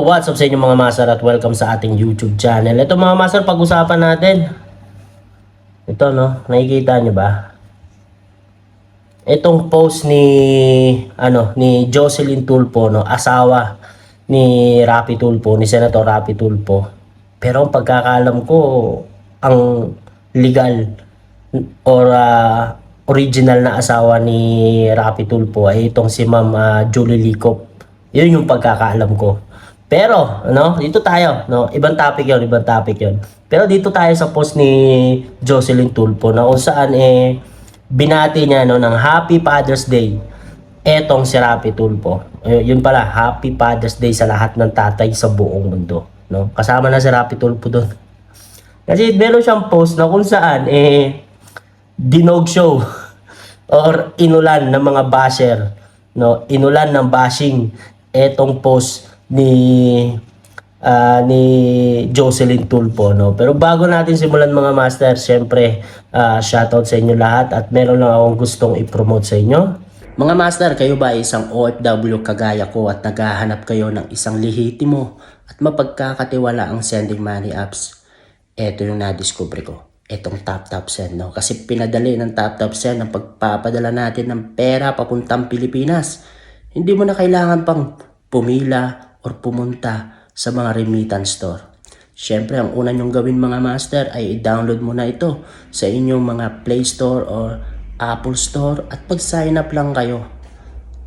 What's up sa inyo mga master at welcome sa ating YouTube channel. Ito mga master, pag-usapan natin. Ito no, nakikita nyo ba? Itong post ni Jocelyn Tulfo, no, asawa ni Raffy Tulfo, ni Senator Raffy Tulfo. Pero ang pagkakaalam ko, ang legal or original na asawa ni Raffy Tulfo ay itong si Ma'am Julie Licop. Yun yung pagkakaalam ko. Pero, dito tayo, ibang topic yun. Pero dito tayo sa post ni Jocelyn Tulfo na kung saan binati niya ng Happy Father's Day etong si Raffy Tulfo. Yun pala, Happy Father's Day sa lahat ng tatay sa buong mundo, no? Kasama na si Raffy Tulfo doon. Kasi meron siyang post na kung saan dinog show or inulan ng mga basher, no? Inulan ng bashing etong post ni Jocelyn Tulfo, no? Pero bago natin simulan mga master, syempre shoutout sa inyo lahat at meron lang akong gustong i-promote sa inyo. Mga master, kayo ba ay isang OFW kagaya ko at naghahanap kayo ng isang lehitimo at mapagkakatiwala ang sending money apps? Ito yung nadiscover ko, itong TapTapSend, no? Kasi pinadali ng TapTapSend ang pagpapadala natin ng pera papuntang Pilipinas. Hindi mo na kailangan pang pumila or pumunta sa mga remittance store. Siyempre, ang una nyong gawin mga master ay i-download mo na ito sa inyong mga Play Store or Apple Store at pag-sign up lang kayo.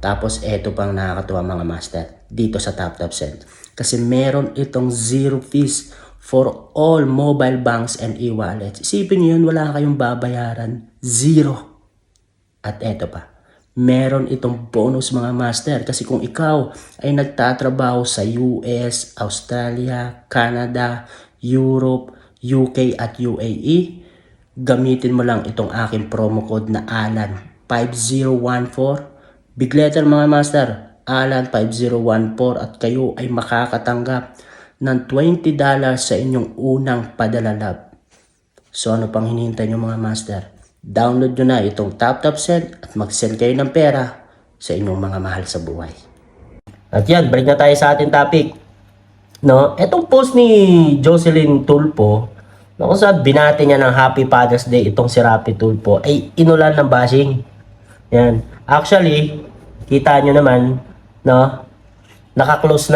Tapos, eto pang nakakatuwa mga master dito sa TapTapSend. Kasi meron itong zero fees for all mobile banks and e-wallets. Isipin nyo yun, wala kayong babayaran. Zero. At eto pa, meron itong bonus mga master kasi kung ikaw ay nagtatrabaho sa US, Australia, Canada, Europe, UK at UAE, gamitin mo lang itong aking promo code na ALAN5014. Big letter mga master, ALAN5014 at kayo ay makakatanggap ng $20 sa inyong unang padala. So ano pang hinihintay nyo mga master? Download nyo na itong TapTapSend at mag-send kayo ng pera sa inyong mga mahal sa buhay. At yan, balik na tayo sa ating topic. No, etong post ni Jocelyn Tulfo, na kung saan binati niya ng Happy Father's Day itong si Raffy Tulfo, ay inulan ng bashing. Yan. Actually, kita nyo naman, no, naka-close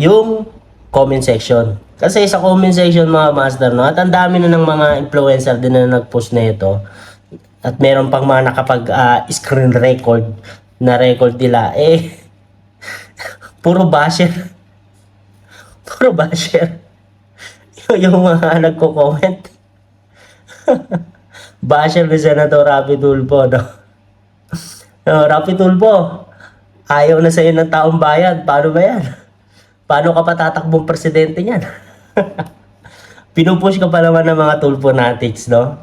yung comment section. Kasi sa comment section mga master, no, at ang dami na ng mga influencer din na nag-post na ito. At meron pang mga screen record na record nila. Puro basher. Puro basher. yung mga nagko-comment. Basher ni Senator Raffy Tulfo, no? Raffy Tulfo, ayaw na sa'yo ng taong bayan. Paano ba yan? Paano ka pa tatakbong presidente niyan? Pinupush ka pa naman ng mga Tulfonatics, no?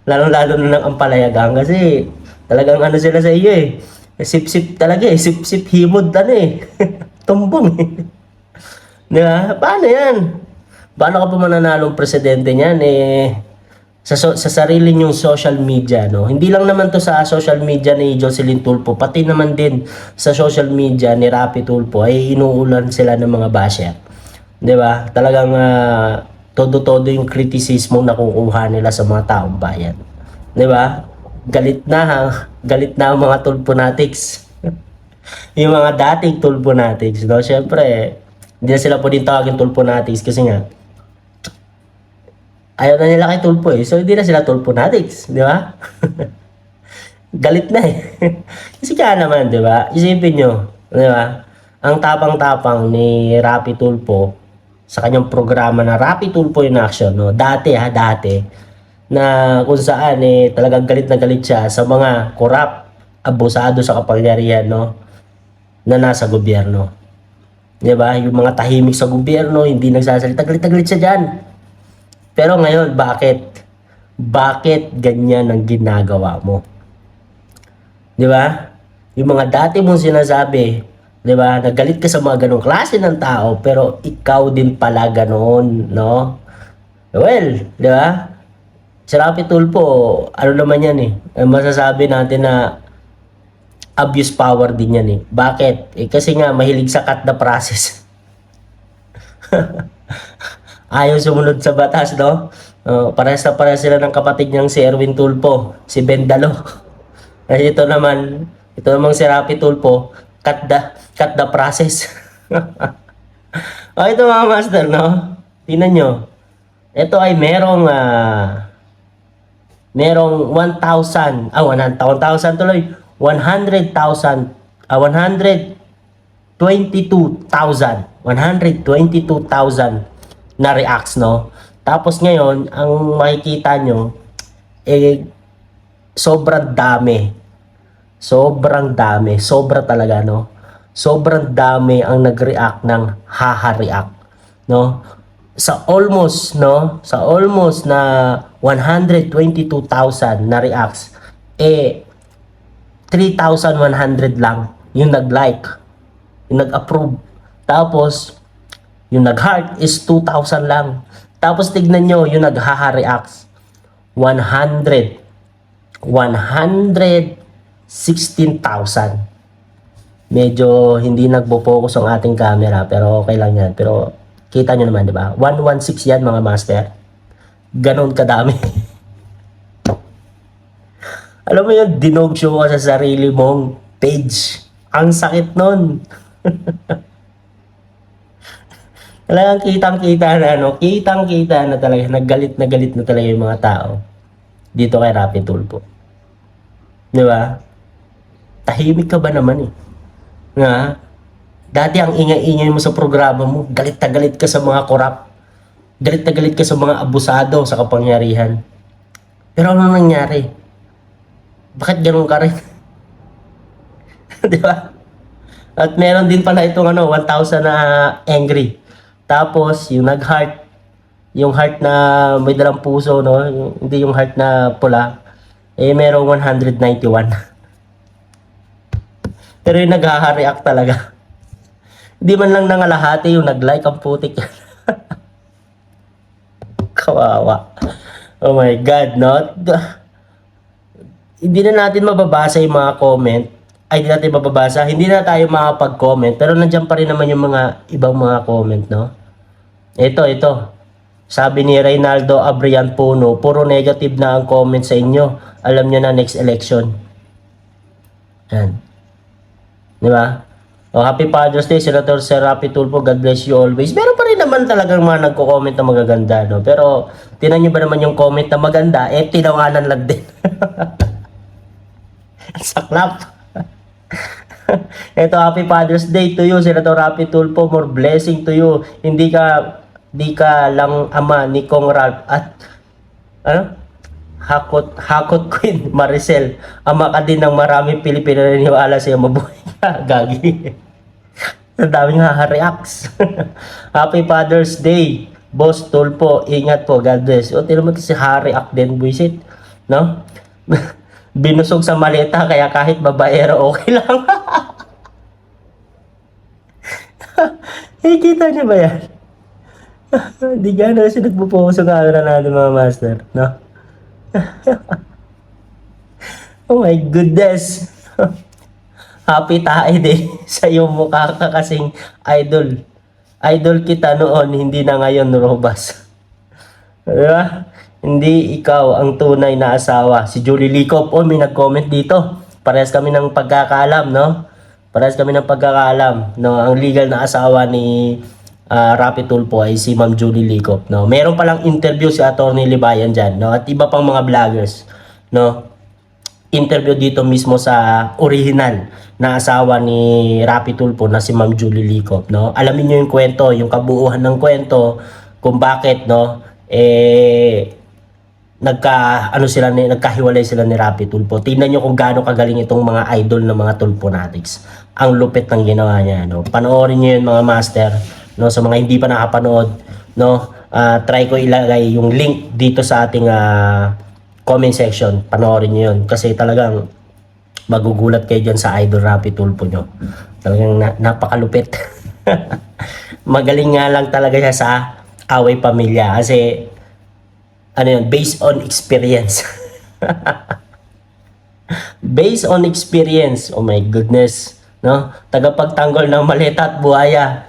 Lalo-lalo na ng Ampalayagang kasi talagang ano sila sa iyo Sip-sip talaga Sip-sip himod Tumbong Di ba? Paano yan? Paano ka pa mananalong presidente niyan sa sarili niyong social media, no? Hindi lang naman to sa social media ni Jocelyn Tulfo, pati naman din sa social media ni Raffy Tulfo ay inuulan sila ng mga basher. 'Di ba? Talagang todo-todo yung kritisismo na kukuha nila sa mga taong bayan. 'Di ba? Galit na ang mga Tulfonatics. Yung mga dating Tulfonatics, no? Syempre, hindi na sila pwedeng tawagin Tulfonatics kasi nga ayaw na nila kay Tulfo so hindi na sila Tulfonatics, di ba? Galit na Kasi kaya naman, di ba? Isipin nyo, di ba? Ang tapang-tapang ni Raffy Tulfo sa kanyang programa na Raffy Tulfo in Action, no? Dati, na kung saan talagang galit na galit siya sa mga korap, abusado sa kapangyarihan, no? Na nasa gobyerno. Di ba? Yung mga tahimik sa gobyerno, hindi nagsasalita, galit na galit siya dyan. Pero ngayon, bakit? Bakit ganyan ang ginagawa mo? Di ba? Yung mga dati mong sinasabi, di ba? Nagalit ka sa mga ganong klase ng tao, pero ikaw din pala ganon, no? Well, di ba? Si Raffy Tulfo, ano naman yan masasabi natin na abuse power din yan eh. Bakit? Kasi nga mahilig sa cut the process. Ayaw sumunod sa batas, no? Parehas na parehas sila ng kapatid niyang si Erwin Tulfo, si Bendalo. Kasi ito namang si Rapi Tulfo, cut the process. Ito mga master, no? Tingnan nyo. Ito ay merong 1,000 tuloy, 100,000, 122,000 na reacts, no? Tapos ngayon, ang makikita nyo, sobrang dami. Sobra talaga, no? Sobrang dami ang nag-react ng haha-react, no? Sa almost na 122,000 na reacts, 3,100 lang yung nag-like, yung nag-approve. Tapos, yung nag-heart is 2,000 lang. Tapos, tignan nyo, yung nag-haha-reacts, 116,000. Medyo hindi nagpo-focus ang ating camera, pero okay lang yan. Pero, kita nyo naman, di ba? 116 yan, mga master. Ganon kadami. Alam mo yun, dinog show ka sa sarili mong page. Ang sakit nun. Talagang kitang-kita na, no? Kitang-kita na talaga. Naggalit na talaga yung mga tao dito kay Rapi Tulfo. Di ba? Tahimik ka ba naman eh? Nga? Dati ang ingay-ingay mo sa programa mo, galit na galit ka sa mga korap. Galit na galit ka sa mga abusado sa kapangyarihan. Pero ano nangyari? Bakit ganun ka rin? Di ba? At meron din pala itong 1,000 na angry. Tapos, yung nag-heart, yung heart na may dalang puso, no? Hindi yung heart na pula, merong 191. Pero yung nag-react talaga. Hindi man lang nangalahati yung nag-like, ang putik yan. Kawawa. Oh my God, no? Hindi na natin mababasa yung mga comment. Hindi natin mababasa. Hindi na tayo makapag-comment. Pero nandiyan pa rin naman yung mga ibang mga comment, no? Ito. Sabi ni Reynaldo Abrian Puno, puro negative na ang comment sa inyo. Alam nyo na next election. Yan. Di ba? Happy Father's Day, Senator Sir Rapi Tulfo. God bless you always. Meron pa rin naman talagang mga nagko-comment na magaganda, no? Pero, tinan nyo ba naman yung comment na maganda? Tinawanan lang din. Saklap. Ito, Happy Father's Day to you, Senator Rapi Tulfo. More blessing to you. Hindi ka lang ama ni Kong Ralph at Hakot Queen Maricel. Ama ka din ng maraming Pilipino na niniwala sa'yo. Mabuhay ka, gagi. Ang daming reacts. Happy Father's Day, Boss Tulfo. Ingat po, God bless. O, tino mo si react din, buisit. No? Binusog sa maleta, kaya kahit babaero, okay lang. Kita niyo ba yan? Hindi gano'n kasi nagpo-focus ang camera natin, mga master, no? Oh my goodness. Happy tayo din sa iyong mukha ka kasing idol. Idol kita noon, hindi na ngayon, Robas. Diba? Hindi ikaw ang tunay na asawa. Si Julie Licop, may nag-comment dito. Parehas kami ng pagkakaalam, no? Parehas kami ng pagkakaalam, no? Ang legal na asawa ni Rapi Tulfo ay si Ma'am Julie Licop, no? Meron palang interview si Attorney Libayan dyan, no? At iba pang mga vloggers, no? Interview dito mismo sa original na asawa ni Rapi Tulfo na si Ma'am Julie Licop, no? Alamin niyo yung kwento, yung kabuuan ng kwento kung bakit, no? Nagkahiwalay sila ni Rapi Tulfo. Tingnan niyo kung gaano kagaling itong mga idol ng mga Tulfonatics. Ang lupit ng ginawa niya, no? Panoorin niyo yun, mga master, no? Sa mga hindi pa nakapanood, no? Try ko ilagay yung link dito sa ating comment section. Panoorin niyo yun kasi talagang magugulat kayo dyan sa idol Rapi Tulfo nyo. Talagang napakalupit. Magaling nga lang talaga siya sa away pamilya kasi based on experience. Based on experience, oh my goodness, no? Tagapagtanggol ng maleta at buhaya.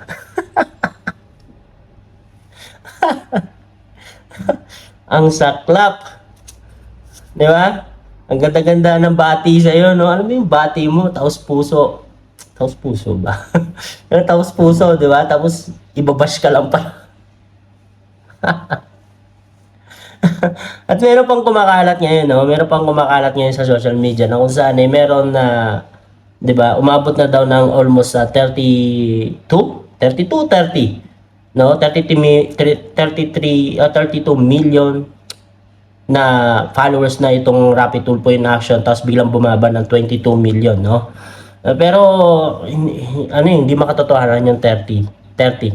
Ang saklap. Di ba? Ang ganda-ganda ng bati sa'yo, no? Alam mo yung bati mo, taos puso. Taos puso ba? Taos puso, di ba? Tapos, ibabash ka lang pa. At meron pang kumakalat ngayon, no? Meron pang kumakalat ngayon sa social media na kung saan meron na, 'di ba? Umabot na daw ng almost 30, no? 32 million na followers na itong Rapid Tulfo in Action, tapos biglang bumaba ng 22 million, no? Pero hindi makatotohanan yung 30,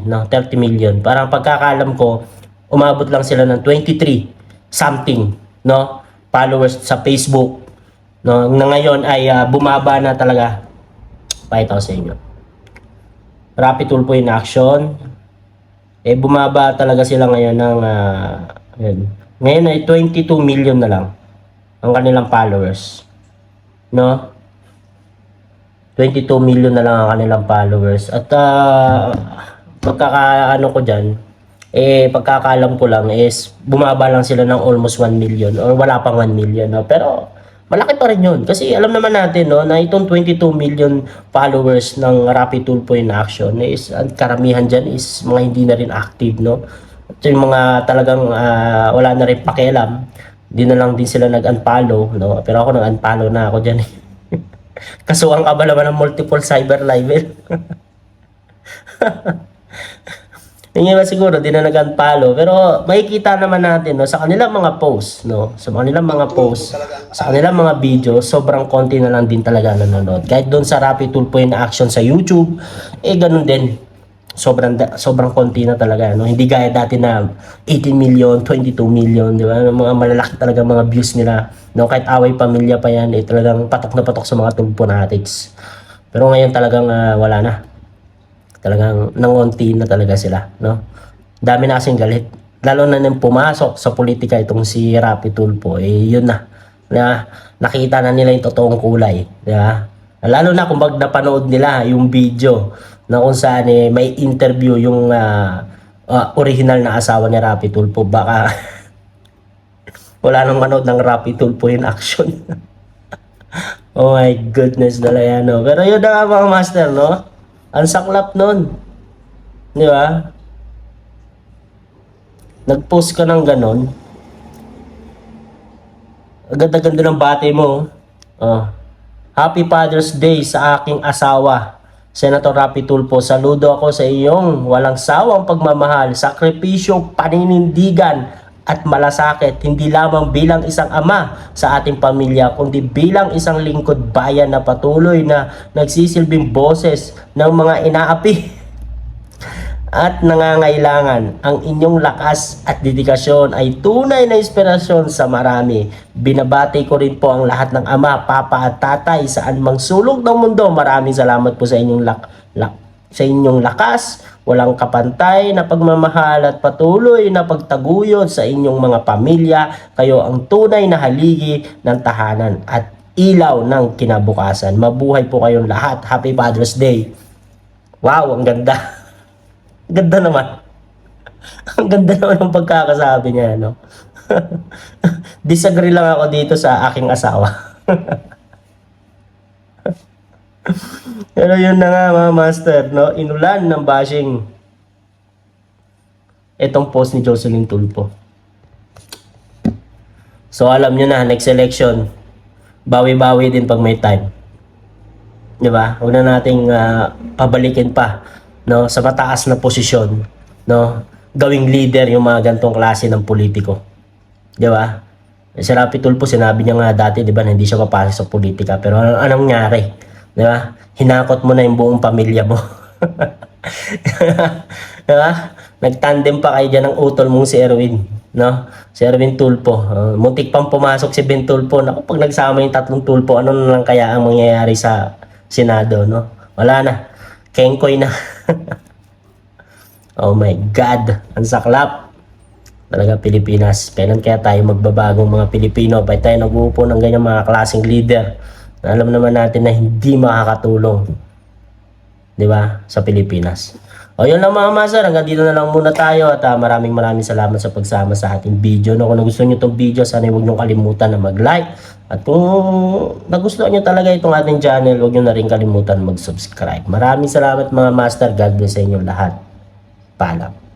no? 30 million. Parang pagkakalam ko, umabot lang sila ng 23 something, no, followers sa Facebook, no, na ngayon ay bumaba na talaga. Pakita ko sa inyo, Rapid Tulfo in Action, bumaba talaga sila ngayon ng ngayon ay 22 million na lang ang kanilang followers, no, 22 million na lang ang kanilang followers. At pagkakaano ko dyan, pagkakalam ko lang is bumaba lang sila ng almost 1 million or wala pang 1 million, no? Pero malaki pa rin yun kasi alam naman natin, no, na itong 22 million followers ng Rapid Tulfo in Action is ang karamihan dyan is mga hindi na rin active, no? At yung mga talagang wala na rin pakialam, hindi na lang din sila nag-unfollow, no? Pero ako nag-unfollow na ako dyan. Kasuhan ka ba naman ng multiple cyber libel? Yung iba siguro di na nag-unfollow, pero makikita naman natin, no, sa kanilang mga posts, no, sa kanilang mga posts, sa kanilang mga video, sobrang konti na lang din talaga nanonood. Kahit doon sa Rapid Tulfo in Action sa YouTube, ganun din. Sobrang konti na talaga, no. Hindi gaya dati na 18 million, 22 million, di ba? Mga malalaki talaga mga views nila, no. Kahit away pamilya pa yan, talagang patok na patok sa mga Tulfo fanatics. Pero ngayon talagang wala na. Talagang nangonti na talaga sila, no? Dami na kasing galit. Lalo na nang pumasok sa politika itong si Rapid Tulfo, yun na. Nakita na nila yung totoong kulay, di ba? Lalo na kung napanood nila yung video na kung saan may interview yung original na asawa ni Rapid Tulfo, baka wala nang manood ng Rapid Tulfo in Action. Oh my goodness talaga, no? Pero yun na nga mga master, no? Ang saklap nun. Di ba? Nag-post ka ng ganon. Agad-agad ng bati mo. Happy Father's Day sa aking asawa, Senator Rapid Tulfo. Saludo ako sa iyong walang sawang pagmamahal, sakripisyo, paninindigan at malasakit, hindi lamang bilang isang ama sa ating pamilya, kundi bilang isang lingkod bayan na patuloy na nagsisilbing boses ng mga inaapi at nangangailangan. Ang inyong lakas at dedikasyon ay tunay na inspirasyon sa marami. Binabati ko rin po ang lahat ng ama, papa at tatay saan mang sulok ng mundo. Maraming salamat po sa inyong sa inyong lakas, walang kapantay na pagmamahal at patuloy na pagtaguyod sa inyong mga pamilya. Kayo ang tunay na haligi ng tahanan at ilaw ng kinabukasan. Mabuhay po kayong lahat. Happy Father's Day. Wow, ang ganda. Ganda naman. Ang ganda naman ng pagkakasabi niya, no? Disagree lang ako dito sa aking asawa. Pero yun na nga mga master, no? Inulan ng bashing itong post ni Jocelyn Tulfo. So alam nyo na, next election, bawi-bawi din pag may time. Di ba? Huwag na nating pabalikin pa, no, sa mataas na posisyon, no? Gawing leader yung mga gantong klase ng politiko. Di ba? Si Rapid Tulfo, sinabi niya nga dati, di ba, na hindi siya papasok sa politika. Pero anong nangyari? Di ba? Hinakot mo na yung buong pamilya mo. Di ba? Nagtandem pa kayo dyan ng utol mong si Erwin. No? Si Erwin Tulfo. Muntik pang pumasok si Ben Tulfo. Naku, pag nagsama yung tatlong Tulfo, ano na lang kaya ang mangyayari sa Senado, no? Wala na. Kengkoy na. Oh my God. Ang saklap. Talaga Pilipinas. Kailan kaya tayo magbabagong mga Pilipino? Ba't tayo nag-uupo ng ganyan mga klaseng leader Alam naman natin na hindi makakatulong, 'di ba, sa Pilipinas. O yun lang mga master, hanggang dito na lang muna tayo at maraming salamat sa pagsama sa ating video. No, kung nagustuhan nyo itong video, sana huwag nyo kalimutan na mag-like. At kung nagustuhan nyo talaga itong ating channel, huwag nyo na rin kalimutan mag-subscribe. Maraming salamat mga master. God bless sa inyo lahat. Paalam.